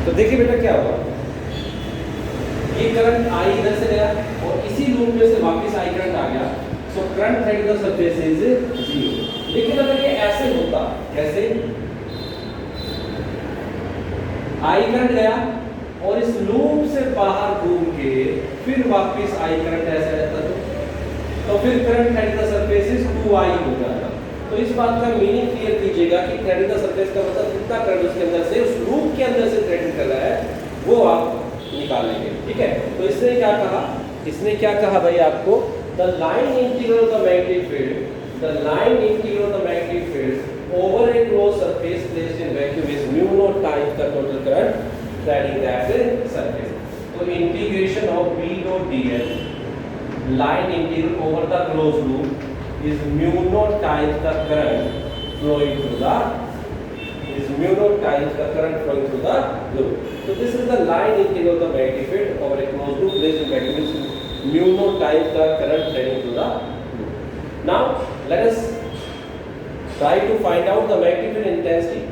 तो देखिए बेटा क्या हुआ, ये करंट आई इधर से गया और इसी लूप में से वापस आई करंट आ गया, so current thread the surface is 0। लेकिन अगर ये ऐसे होता, कैसे, आई करंट गया और इस लूप से बाहर घूम के फिर वापस आई करंट ऐसे रहता तो फिर current thread the surface is 2i हो जाता। तो इस बात का मीनिंग क्लियर कीजिएगा कि थ्रेड द सरफेस का मतलब कितना करंट उसके अंदर से, उस लूप के अंदर से थ्रेड कर रहा है, वो आप निकालेंगे। ठीक है, तो इसने क्या कहा, इसने क्या कहा भाई आपको, the line integral of the magnetic field, the line integral of the magnetic field over a close surface placed in vacuum is mu naught times the total current threading that surface. तो integration of v dot dl, line integral over the closed loop is mu naught times the current flowing through the loop. So this is the line integral of the magnetic field over a closed loop placed in vacuum is mu naught times the current flowing through the loop. Now let us try to find out the magnetic field intensity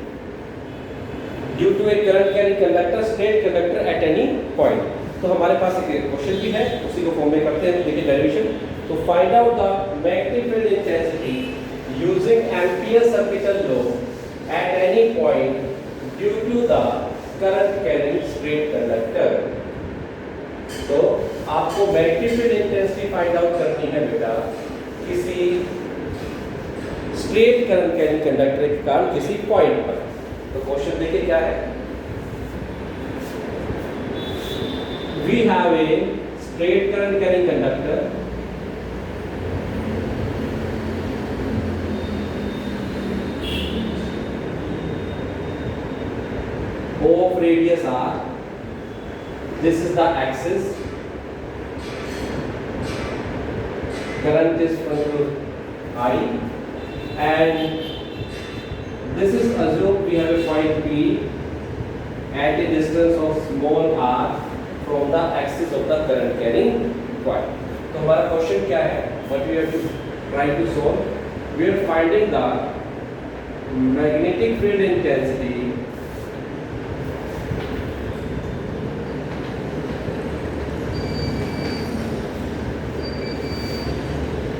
due to a current carrying conductor, straight conductor at any point. तो हमारे पास एक question भी है, उसी को form में करते हैं। देखिए डेरिवेशन, तो find out the magnetic field intensity using Ampere capital law at any point due to the current carrying straight conductor. तो आपको magnetic field intensity find out करनी है बेटा किसी स्ट्रेट करंट कैरिंग कंडक्टर के कारण किसी पॉइंट पर। तो क्वेश्चन देखिए क्या है, we have a straight current carrying conductor of radius r. This is the axis, current is from I, and this is assumed we have a point P at a distance of small r from the axis of the current carrying coil. तो हमारा question क्या है, what we have to try to solve, we are finding the magnetic field intensity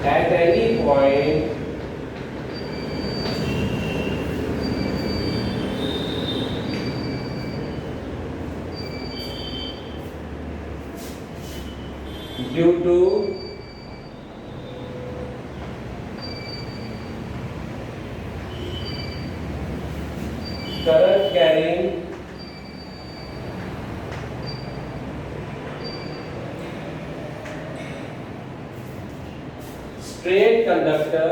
at any point due to current carrying straight conductor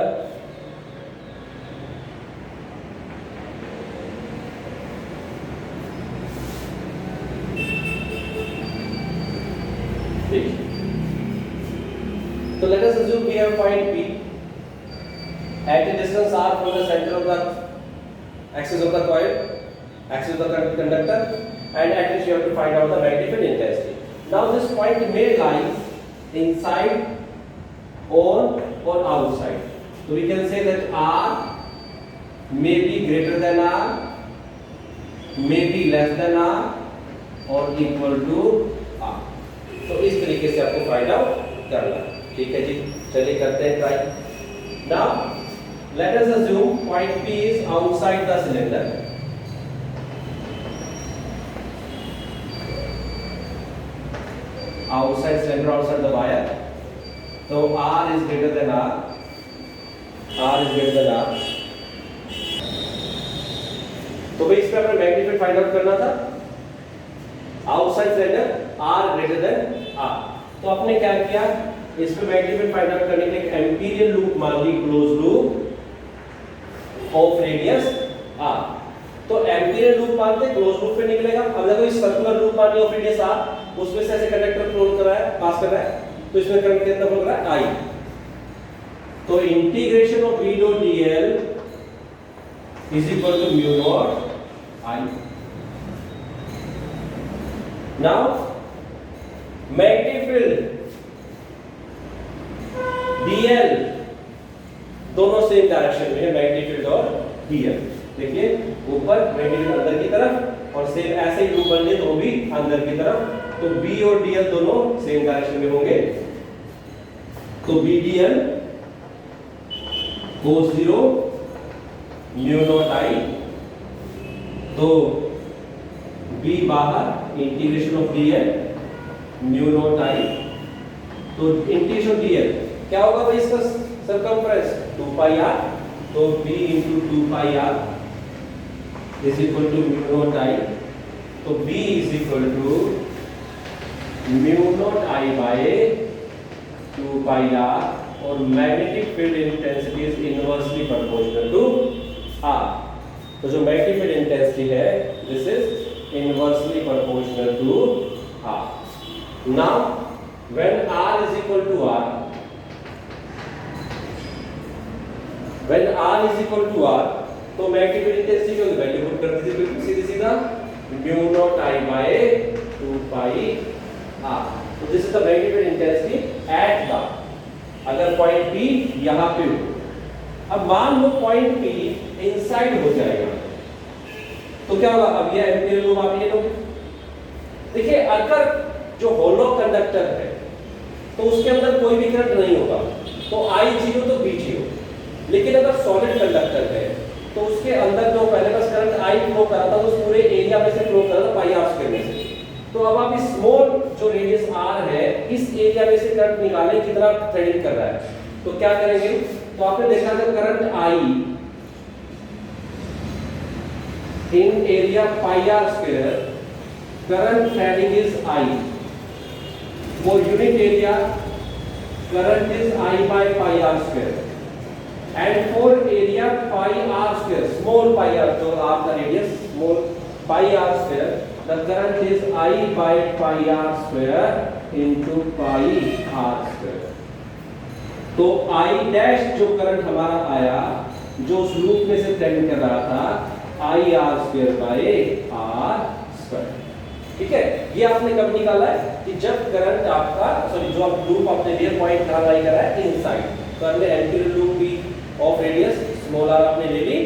So let us assume we have point P at a distance r from the center of the axis of the coil, axis of the conductor, and at which you have to find out the magnetic field intensity. Now this point may lie inside or outside. So we can say that r may be greater than r, may be less than r, or equal to r. तो इस तरीके से आपको find out करना। ठीक है जी, चलिए करते हैं try. Now let us assume point P is outside the cylinder. Outside cylinder, outside the wire. तो R is greater than R, R is greater than R। तो भाई इस पे हमें मैग्नेटिक फील्ड फाइंड आउट करना था। Outside cylinder R greater than R। तो आपने क्या किया, इस पे मैग्नेटिक फील्ड फाइंड आउट करने के लिए एम्पीरियल लूप मान ली, close loop of radius R। तो एम्पीरियल लूप मानते क्लोज लूप पे निकलेगा। अब देखो इस सर्कुलर लूप मानी ऑफ रेडियस R, उसमें से ऐसे कंडक्टर फ्लो कर रहा है, पास कर रहा है, तो इसमें करंट कितना फ्लो कर रहा है, I। तो integration of v dot dl is equal to mu naught I। Now magnetic field dl दोनों सेम डायरेक्शन में है, मैग्नेटिक फील्ड और dl। देखिए ऊपर मैग्नेटिक फील्ड अंदर की तरफ और सेम ऐसे ही लूप बनने तो भी अंदर की तरफ, तो B और DL दोनों सेम डायरेक्शन में होंगे, तो BDL cos 0 mu naught I, तो B बाहर integration of DL mu naught I, तो इंटीग्रेशन DL क्या होगा भाई इसका सरकमफ्रेंस 2 पाई r, तो B into 2 pi r is equal to mu naught I, तो B is equal to mu naught I by 2 pi r, और magnetic field intensity is inversely proportional to r, तो जो magnetic field intensity है this is inversely proportional to r. Now when r is equal to r, when r is equal to r, तो magnetic field intensity की value put कर दीजिए बिल्कुल सीधी सीधा, mu naught I by 2 pi r. तो this is the magnetic field intensity at the, अगर point P यहां पे हो, अब मान लो पॉइंट P इनसाइड हो जाएगा तो क्या होगा, अब ये एम्पीयर लूप आप ये लो, देखिए अगर जो होलो कंडक्टर है तो उसके अंदर कोई भी करंट नहीं होगा, तो I 0 तो B 0, लेकिन अगर सॉलिड कंडक्टर है तो उसके अंदर जो पहले बस करंट I फ्लो कर रहा था तो उस पूरे एरिया में से फ्लो कर रहा था पाई r स्क्वायर में से, तो अब आप इस स्मॉल जो रेडियस r है इस एरिया में से करंट निकालें कितना थ्रेडिंग कर रहा है, तो क्या करेंगे, तो आपने देखा था current I in area pi r square, current threading is I, वो unit area current is I by pi r square, and for area pi r square small pi r, जो r का radius small pi r square, the current is I by pi r square into pi r square. तो I dash जो current हमारा आया जो उस loop में से थ्रेडिंग कर रहा था I r square by r square, ठीक है. ये आपने कब निकाला है कि जब करंट आपका सॉरी जो आप लूप आपने लिया पॉइंट कहां लाई करा है इनसाइड, तो हमने एंटीरियर लूप भी ऑफ रेडियस स्मॉल r आपने ले ली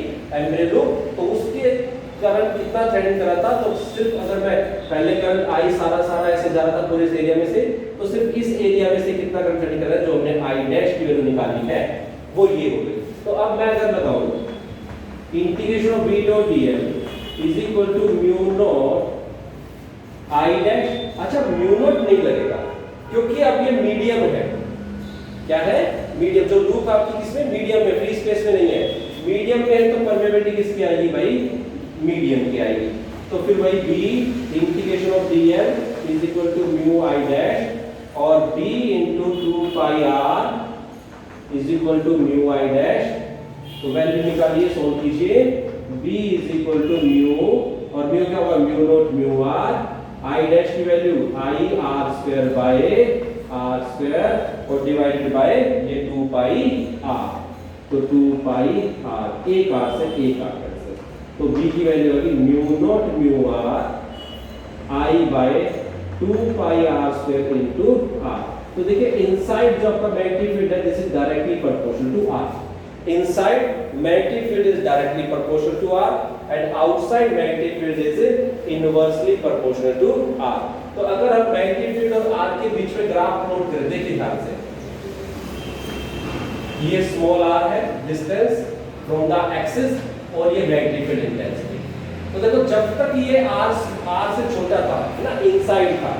एम्पीयर लूप, तो उसके करंट कितना थ्रेडिंग करा था, तो सिर्फ अगर मैं पहले करंट I सारा ऐसे जा रहा था पूरे इस एरिया में से, तो सिर्फ इस एरिया में से कितना करंट थ्रेडिंग करा है जो हमने I डैश की वैल्यू निकाली है वो ये हो गई. तो अब मैं अगर बताऊं integration of B dot dl is equal to mu naught I dash, अच्छा म्यू नॉट नहीं लगेगा क्योंकि अब ये मीडियम है, क्या है मीडियम, जो लूप आपकी किसमें मीडियम में फ्री स्पेस में नहीं है, मीडियम में है तो परमेबिलिटी किसकी आएगी भाई मीडियम की आएगी, तो फिर वही B integration of dl is equal to mu I dash और B into 2 pi r is equal to mu I dash, तो वैल्यू निकालिए सोल्व कीजिए, B is equal to mu और म्यू क्या होगा mu naught mu r, I dash की value I r square by r square और divided by ये 2 pi r, तो 2 पाई r, एक r से एक r, तो B की वैल्यू होगी mu naught mu r I by 2 pi r square into r. तो देखिए इनसाइड जो आपका मैग्नेटिक फील्ड है this is directly proportional to r, inside magnetic field is directly proportional to r and outside magnetic field is inversely proportional to r. तो अगर हम magnetic field और r के बीच में ग्राफ प्लॉट करें, देखिए ध्यान से, ये स्मॉल r है डिस्टेंस फ्रॉम द एक्सिस और ये मैग्नेटिक फील्ड इंटेंसिटी, तो देखो जब तक ये r से छोटा था ना इनसाइड था,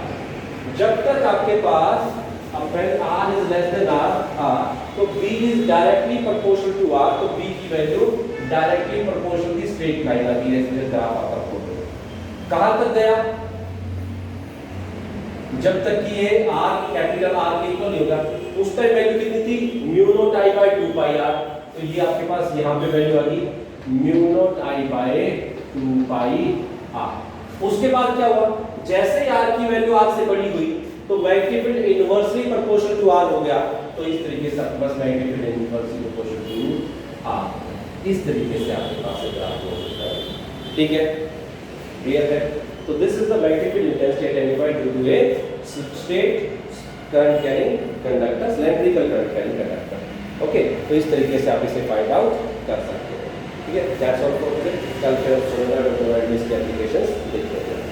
जब तक आपके पास अब when r is less than r, तो b is directly proportional to r, तो b की वैल्यू डायरेक्टली प्रोपोर्शनल की स्ट्रेट लाइन आती है, इसलिए ग्राफ आपका फोटो कहां तक गया, जब तक कि ये r कैपिटल R के इक्वल नहीं होगा, उस टाइम वैल्यू कितनी थी mu naught I by 2 pi r, तो ये आपके पास यहां पे वैल्यू आ गई mu naught I by 2 pi r. उसके बाद क्या हुआ, जैसे r की वैल्यू r से बड़ी हुई तो magnetic field inversely proportional to r हो गया, तो इस तरीके से आपके पास magnetic field inversely proportional to r, इस तरीके से आपके पास एक ग्राफ हो सकता है, ठीक है, क्लियर है. तो this is the magnetic field intensity identified due to a straight current carrying conductor, cylindrical current carrying conductor. Okay, तो इस तरीके से आप इसे फाइंड आउट कर सकते हैं, ठीक है. That's all for today. कल फिर सोलर इसके एप्लीकेशंस देखते हैं।